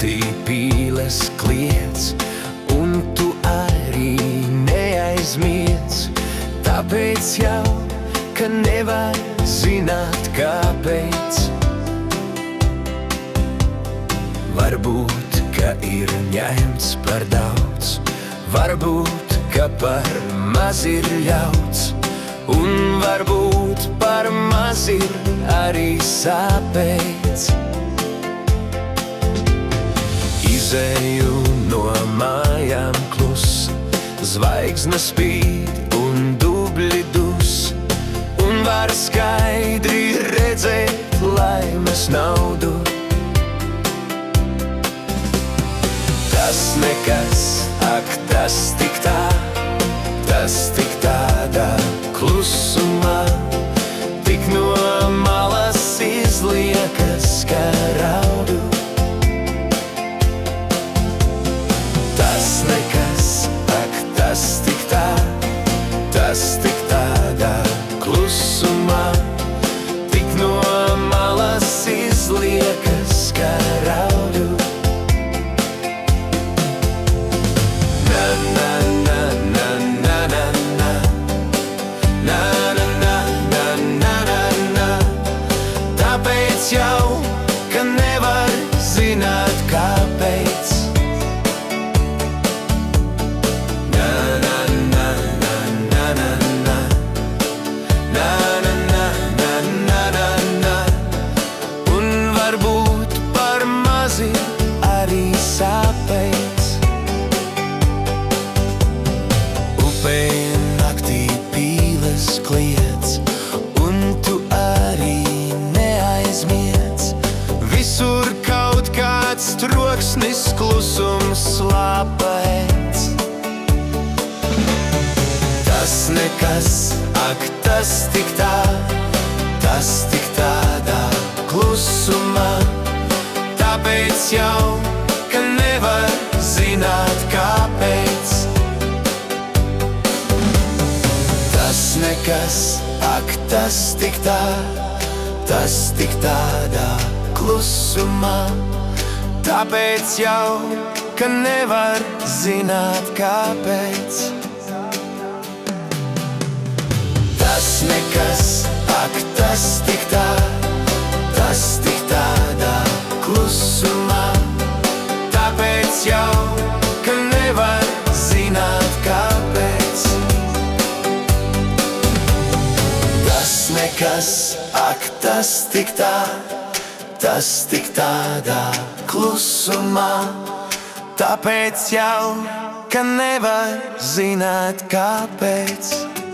naktī pīles kliedz, un tu arī neaizmiedz. Tāpēc jau, ka nevar zināt, kāpēc. Varbūt, ka ir ņemts par daudz, varbūt, ka par maz ir ļauts, un varbūt par maz ir arī sāpēc. Izēju no mājām klus, zvaigznes spīd un dubļi dus, un var skaidri redzēt laimes naudu. Tas nekas, ak, tas tik tā, tas tik tādā klusumā, tik no malas izliekas, ka raudu. Tas nekas, ak, tas tik tā, tas tik tādā klusumā, tik no malas izliekas, ka raudu. Tāpēc jau, ka nevar zināt, kāpēc. Un varbūt par mazi arī sāpēc. Upē naktī pīles kliedz, un tu arī neaizmiedz. Visur kaut kāds troksnis, klusums slāpēc. Tas nekas, ak, tas tik tā, tas tik tādā klusumā. Tāpēc jau, ka nevar zināt, kāpēc. Tas nekas, ak, tas tik tā, tas tik tādā klusumā. Tāpēc jau, ka nevar zināt, kāpēc. Tas nekas, ak, tas tik tā, tas tik tādā klusumā. Tāpēc jau, ka nevar zināt, kāpēc. Tas nekas, ak, tas tik tā, tas tik tādā klusumā. Tāpēc jau, ka nevar zināt, kāpēc.